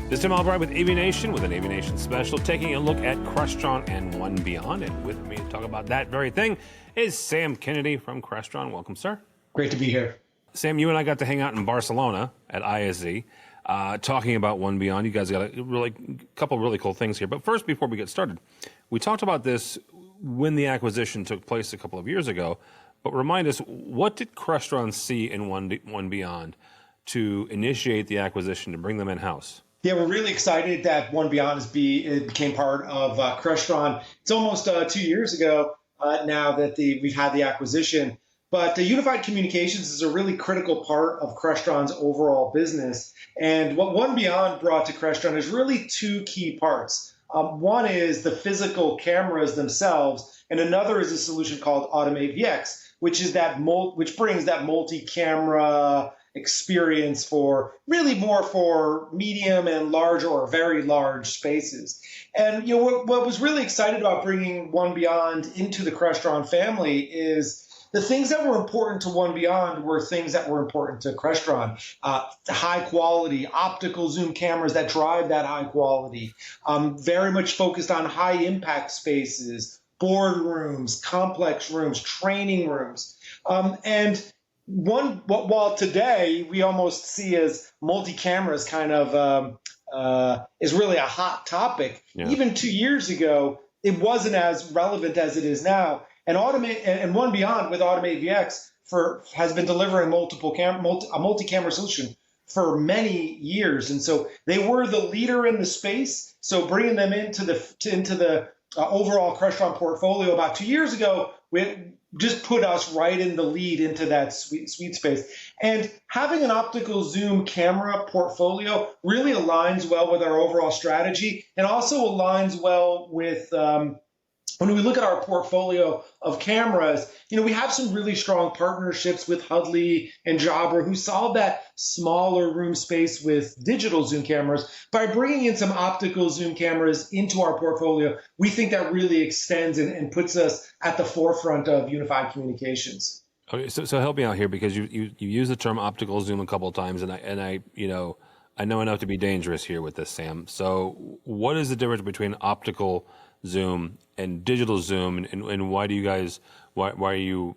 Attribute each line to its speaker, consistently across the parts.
Speaker 1: This is Tim Albright with AVNation with an AVNation special, taking a look at Crestron and One Beyond. And with me to talk about that very thing is Sam Kennedy from Crestron. Welcome, sir.
Speaker 2: Great to be here.
Speaker 1: Sam, you and I got to hang out in Barcelona at ISE, talking about One Beyond. You guys got a couple really cool things here. But first, before we get started, we talked about this when the acquisition took place a couple of years ago. But remind us, what did Crestron see in One Beyond to initiate the acquisition, to bring them in-house?
Speaker 2: Yeah, we're really excited that One Beyond it became part of Crestron. It's almost 2 years ago now that we've had the acquisition. But unified communications is a really critical part of Crestron's overall business. And what One Beyond brought to Crestron is really two key parts. One is the physical cameras themselves, and another is a solution called Automate VX, which brings that multi-camera experience for really more for medium and large or very large spaces. And what was really excited about bringing One Beyond into the Crestron family is the things that were important to One Beyond were things that were important to Crestron. High quality optical zoom cameras that drive that high quality, very much focused on high impact spaces, boardrooms, complex rooms, training rooms, and while today we almost see as multi-cameras kind of is really a hot topic, even 2 years ago, it wasn't as relevant as it is now. And One Beyond with Automate VX has been delivering a multi-camera solution for many years. And so they were the leader in the space. So bringing them into the overall Crestron portfolio about 2 years ago, we just put us right in the lead into that sweet space. And having an optical zoom camera portfolio really aligns well with our overall strategy, and also aligns well with when we look at our portfolio of cameras. We have some really strong partnerships with Hudley and Jabra, who solve that smaller room space with digital zoom cameras. By bringing in some optical zoom cameras into our portfolio, we think that really extends and puts us at the forefront of unified communications.
Speaker 1: Okay, so help me out here, because you use the term optical zoom a couple of times, and I know enough to be dangerous here with this, Sam. So what is the difference between optical zoom and digital zoom, and why are you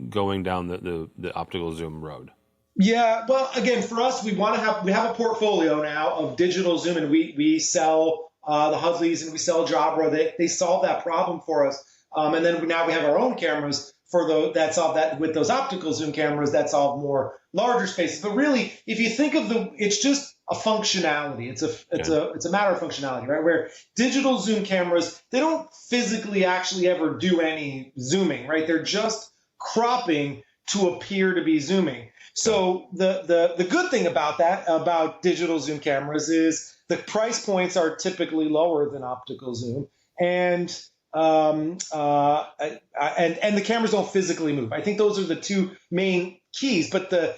Speaker 1: going down the optical zoom road?
Speaker 2: Yeah, well, again, for us, we have a portfolio now of digital zoom, and we sell the Hudleys and we sell Jabra. They solve that problem for us, and then now we have our own cameras that solve that with those optical zoom cameras that solve more larger spaces. But really, if you think of it's just a functionality. It's a matter of functionality, right? Where digital zoom cameras, they don't physically actually ever do any zooming, right? They're just cropping to appear to be zooming. So the good thing about digital zoom cameras is the price points are typically lower than optical zoom, and the cameras don't physically move. I think those are the two main keys. But the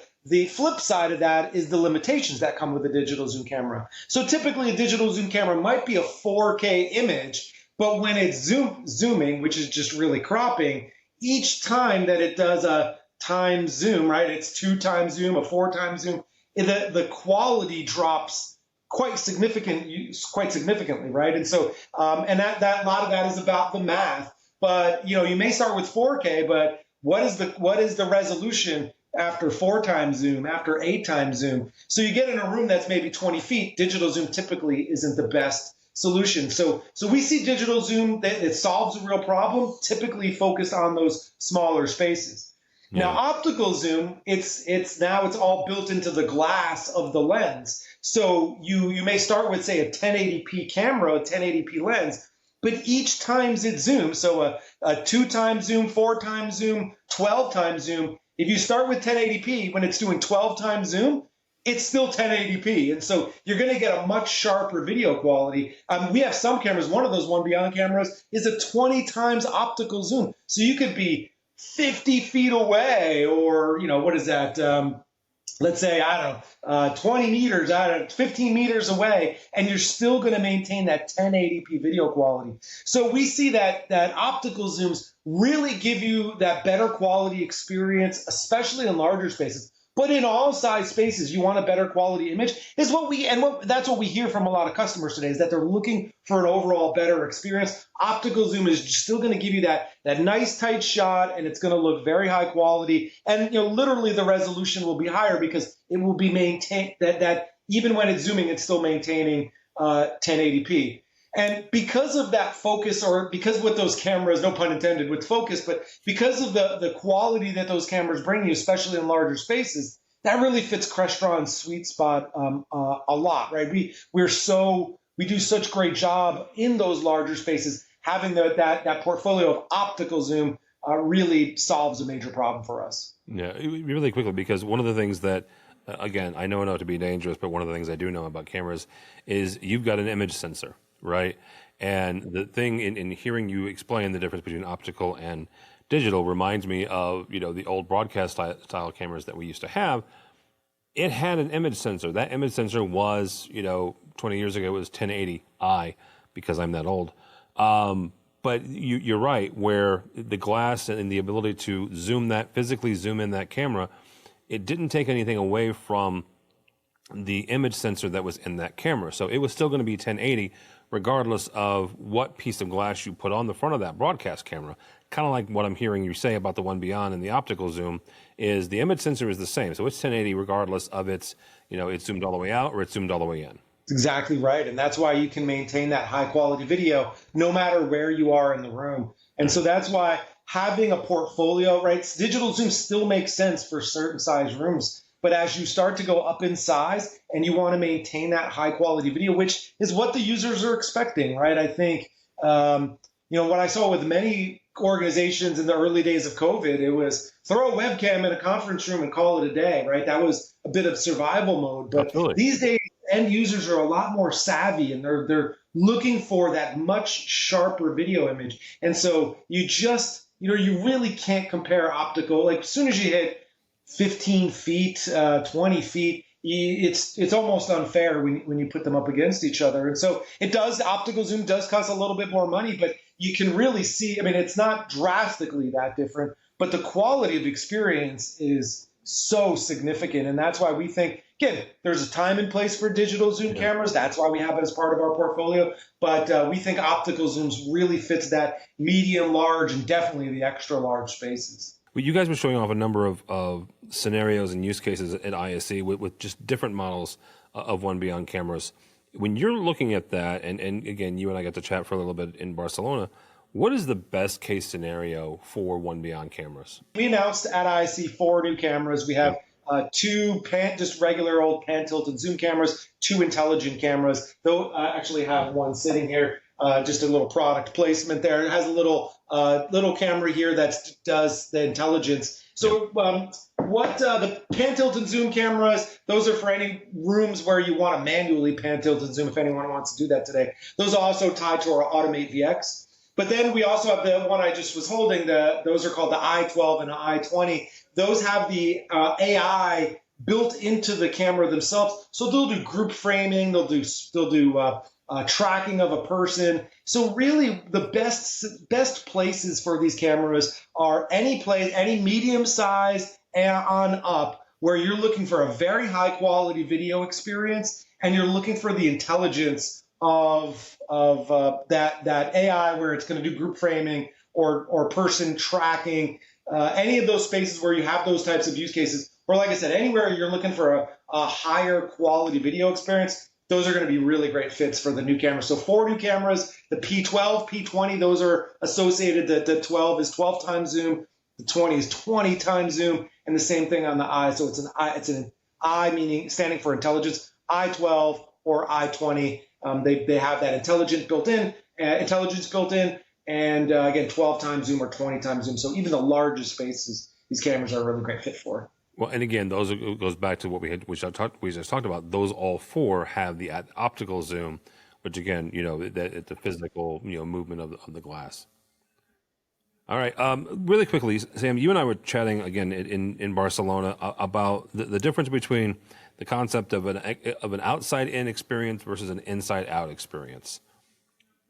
Speaker 2: flip side of that is the limitations that come with a digital zoom camera. So typically a digital zoom camera might be a 4K image, but when it's zooming, which is just really cropping, each time that it does a time zoom, right? It's 2 times zoom, a 4 times zoom, the quality drops quite significantly, right? And so, and that a lot of that is about the math. But you may start with 4K, but what is the resolution after 4 times zoom, after 8 times zoom? So you get in a room that's maybe 20 feet, digital zoom typically isn't the best solution. So we see digital zoom that it solves a real problem, typically focused on those smaller spaces. Yeah. Now, optical zoom, it's all built into the glass of the lens. So you may start with, say, a 1080p camera, a 1080p lens, but each times it zooms, so a 2 times zoom, 4 times zoom, 12 times zoom, if you start with 1080p, when it's doing 12 times zoom, it's still 1080p. And so you're going to get a much sharper video quality. We have some cameras, one of those One Beyond cameras is a 20 times optical zoom. So you could be 50 feet away, or, what is that? Let's say, 20 meters, 15 meters away, and you're still going to maintain that 1080p video quality. So we see that optical zooms really give you that better quality experience, especially in larger spaces. But in all size spaces, you want a better quality image. Is what we and what that's what we hear from a lot of customers today is that they're looking for an overall better experience. Optical zoom is still going to give you that nice tight shot, and it's going to look very high quality. And literally the resolution will be higher because it will be maintained that even when it's zooming, it's still maintaining 1080p. And because of that focus, or because with those cameras, no pun intended, with focus, but because of the quality that those cameras bring you, especially in larger spaces, that really fits Crestron's sweet spot a lot, right? We do such great job in those larger spaces. Having that portfolio of optical zoom really solves a major problem for us.
Speaker 1: Yeah, really quickly, because one of the things that, again, I know it to be dangerous, but one of the things I do know about cameras is you've got an image sensor, right? And the thing in hearing you explain the difference between optical and digital reminds me of, the old broadcast style cameras that we used to have. It had an image sensor. That image sensor was, 20 years ago, it was 1080i, because I'm that old. But you're right, where the glass and the ability to physically zoom in that camera, it didn't take anything away from the image sensor that was in that camera. So it was still going to be 1080, regardless of what piece of glass you put on the front of that broadcast camera. Kind of like what I'm hearing you say about the One Beyond and the optical zoom, is the image sensor is the same. So it's 1080 regardless of it's zoomed all the way out or it's zoomed all the way in.
Speaker 2: Exactly right. And that's why you can maintain that high quality video no matter where you are in the room. And so that's why having a portfolio, right? Digital zoom still makes sense for certain size rooms. But as you start to go up in size and you want to maintain that high quality video, which is what the users are expecting, right? I think, what I saw with many organizations in the early days of COVID, it was throw a webcam in a conference room and call it a day, right? That was a bit of survival mode. But
Speaker 1: Absolutely.
Speaker 2: These days, end users are a lot more savvy, and they're looking for that much sharper video image. And so you just, you really can't compare optical. Like as soon as you hit 15 feet, 20 feet, it's almost unfair when you put them up against each other. And so optical zoom does cost a little bit more money, but you can really see, it's not drastically that different, but the quality of experience is so significant. And that's why we think, again, there's a time and place for digital zoom cameras. That's why we have it as part of our portfolio. But we think optical zooms really fits that medium, large, and definitely the extra large spaces.
Speaker 1: Well, you guys were showing off a number of scenarios and use cases at ISE with just different models of One Beyond cameras. When you're looking at that, and again, you and I got to chat for a little bit in Barcelona, what is the best case scenario for One Beyond cameras?
Speaker 2: We announced at ISE 4 new cameras. We have two just regular old pan-tilted zoom cameras, two intelligent cameras. Though I actually have one sitting here, just a little product placement there. It has a little camera here that does the intelligence. So the pan-tilted zoom cameras, those are for any rooms where you want to manually pan-tilt and zoom, if anyone wants to do that today. Those are also tied to our Automate VX. But then we also have the one I just was holding. Those are called the I-12 and the I-20. Those have the AI built into the camera themselves. So they'll do group framing. They'll do tracking of a person. So really the best places for these cameras are any medium size and on up, where you're looking for a very high quality video experience and you're looking for the intelligence of that AI, where it's going to do group framing or person tracking, any of those spaces where you have those types of use cases, or like I said, anywhere you're looking for a higher quality video experience, those are going to be really great fits for the new cameras. So 4 new cameras, the P12, P20, those are associated. The 12 is 12 times zoom, the 20 is 20 times zoom, and the same thing on the I. So it's an I, meaning standing for intelligence, I-12 or I-20. They have that intelligence built in, and again, 12 times zoom or 20 times zoom. So even the largest spaces, these cameras are a really great fit for.
Speaker 1: Well, and again, goes back to what we just talked about. Those all 4 have the optical zoom, which again, it's the physical, movement of the glass. All right, really quickly, Sam, you and I were chatting again in Barcelona about the difference between the concept of an outside-in experience versus an inside-out experience.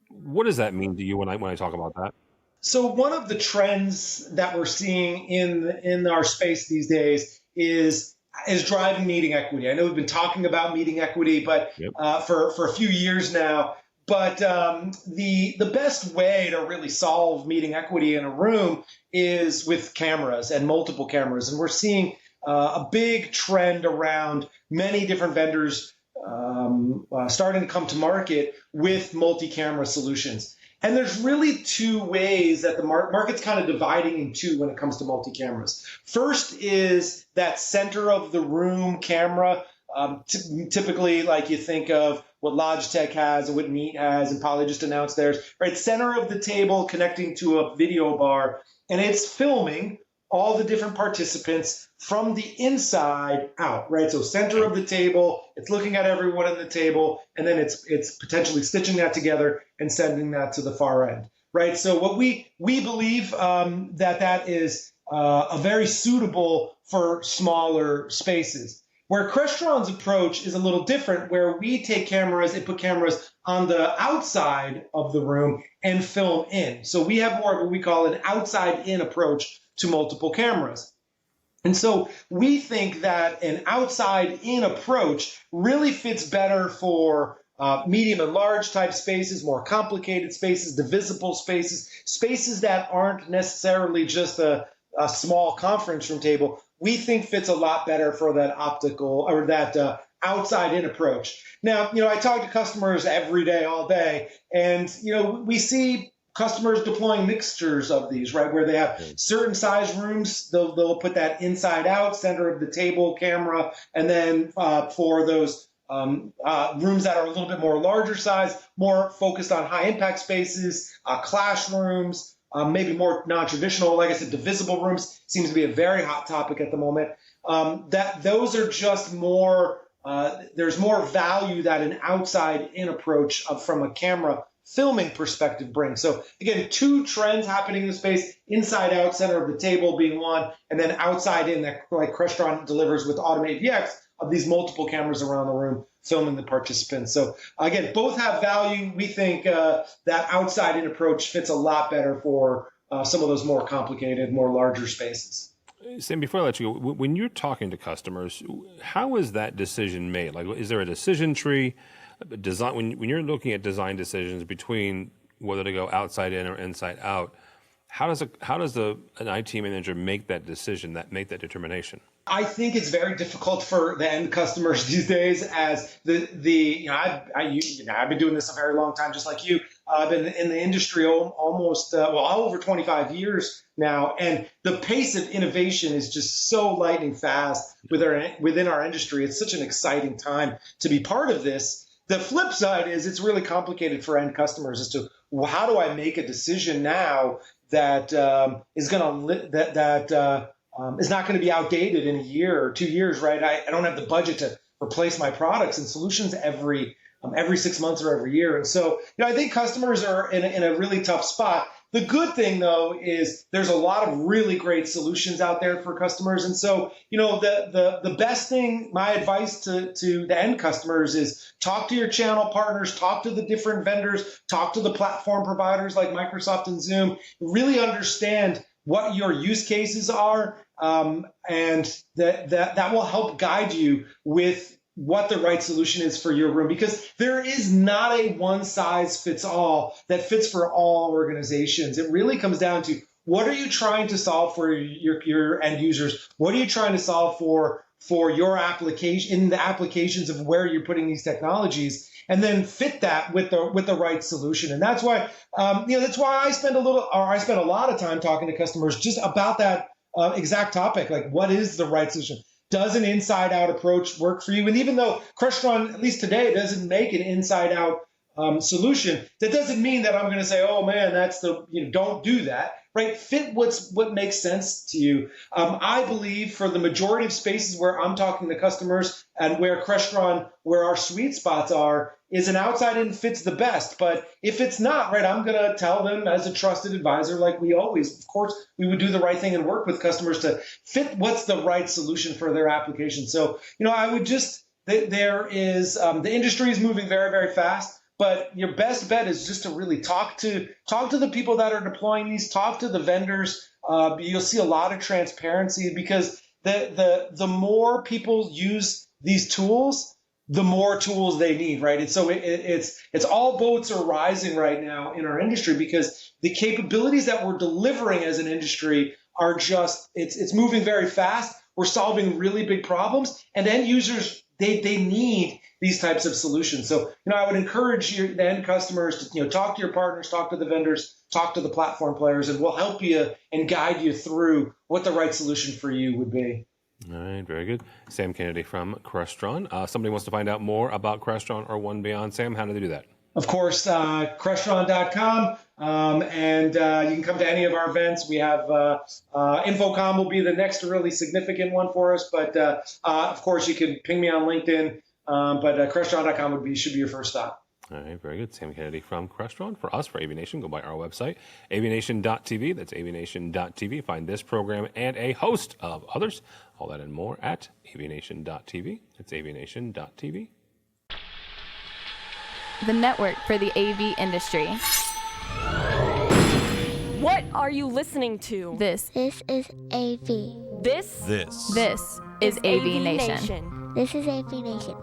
Speaker 1: What does that mean to you when I talk about that?
Speaker 2: So one of the trends that we're seeing in our space these days is is driving meeting equity. I know we've been talking about meeting equity, but
Speaker 1: Yep.
Speaker 2: for a few years now. But the best way to really solve meeting equity in a room is with cameras and multiple cameras, and we're seeing a big trend around many different vendors starting to come to market with multi-camera solutions. And there's really two ways that the market's kind of dividing in two when it comes to multi-cameras. First is that center of the room camera, typically like you think of what Logitech has and what Neat has, and Poly just announced theirs, right? Center of the table connecting to a video bar, and it's filming all the different participants from the inside out, right? So center of the table, it's looking at everyone at the table, and then it's potentially stitching that together and sending that to the far end, right? So what we believe that is a very suitable for smaller spaces. Where Crestron's approach is a little different, where we take cameras and put cameras on the outside of the room and film in. So we have more of what we call an outside-in approach to multiple cameras. And so we think that an outside-in approach really fits better for medium and large type spaces, more complicated spaces, divisible spaces, spaces that aren't necessarily just a small conference room table. We think fits a lot better for that optical or that outside-in approach. Now, I talk to customers every day, all day, and we see customers deploying mixtures of these, right, where they have certain size rooms, they'll put that inside out, center of the table camera, and then for those rooms that are a little bit more larger size, more focused on high impact spaces, classrooms, maybe more non-traditional, like I said, divisible rooms seems to be a very hot topic at the moment. That those are just more, there's more value that an outside-in approach from a camera filming perspective brings. So again, two trends happening in the space: inside out, center of the table being one, and then outside in that like Crestron delivers with Automate VX of these multiple cameras around the room filming the participants. So again, both have value. We think that outside-in approach fits a lot better for some of those more complicated, more larger spaces.
Speaker 1: Sam, before I let you go, when you're talking to customers, how is that decision made? Like, is there a decision tree? Design when you're looking at design decisions between whether to go outside in or inside out, how does an IT manager make that decision, make that determination?
Speaker 2: I think it's very difficult for the end customers these days, as I've been doing this a very long time, just like you. I've been in the industry almost over 25 years now, and the pace of innovation is just so lightning fast within our industry. It's such an exciting time to be part of this. The flip side is it's really complicated for end customers as to how do I make a decision now that is going to is not going to be outdated in a year or 2 years, right? I don't have the budget to replace my products and solutions every 6 months or every year. And so, I think customers are in a really tough spot. The good thing, though, is there's a lot of really great solutions out there for customers. And so, the best thing, my advice to the end customers is talk to your channel partners, talk to the different vendors, talk to the platform providers like Microsoft and Zoom, really understand what your use cases are, and that will help guide you with what the right solution is for your room, because there is not a one size fits all that fits for all organizations. It really comes down to what are you trying to solve for your end users? What are you trying to solve for your application, in the applications of where you're putting these technologies, and then fit that with the right solution. And that's why that's why I spend a lot of time talking to customers just about that exact topic, like what is the right solution? Does an inside-out approach work for you? And even though Crestron, at least today, doesn't make an inside-out solution, that doesn't mean that I'm going to say, oh man, that's don't do that, right? Fit what makes sense to you. I believe for the majority of spaces where I'm talking to customers and where Crestron, where our sweet spots are, is an outside-in fits the best. But if it's not, right, I'm going to tell them as a trusted advisor, like we always, of course, we would do the right thing and work with customers to fit what's the right solution for their application. So, I would just, there is, the industry is moving very, very fast. But your best bet is just to really talk to the people that are deploying these, talk to the vendors. You'll see a lot of transparency, because the more people use these tools, the more tools they need, right? And so it's all boats are rising right now in our industry because the capabilities that we're delivering as an industry are just it's moving very fast. We're solving really big problems, and end users they need these types of solutions. So I would encourage the end customers to talk to your partners, talk to the vendors, talk to the platform players, and we'll help you and guide you through what the right solution for you would be.
Speaker 1: All right, very good. Sam Kennedy from Crestron. Somebody wants to find out more about Crestron or One Beyond. Sam, how do they do that?
Speaker 2: Of course, Crestron.com, and you can come to any of our events. We have Infocom will be the next really significant one for us, but of course you can ping me on LinkedIn. But Crestron.com should be your first stop.
Speaker 1: All right, very good. Sam Kennedy from Crestron. For us, for AVNation, go by our website, avnation.tv. That's avnation.tv. Find this program and a host of others. All that and more at avnation.tv. That's avnation.tv.
Speaker 3: The network for the AV industry.
Speaker 4: What are you listening to?
Speaker 3: This
Speaker 5: This is AV.
Speaker 4: This
Speaker 3: is AVNation.
Speaker 5: This is AV Nation.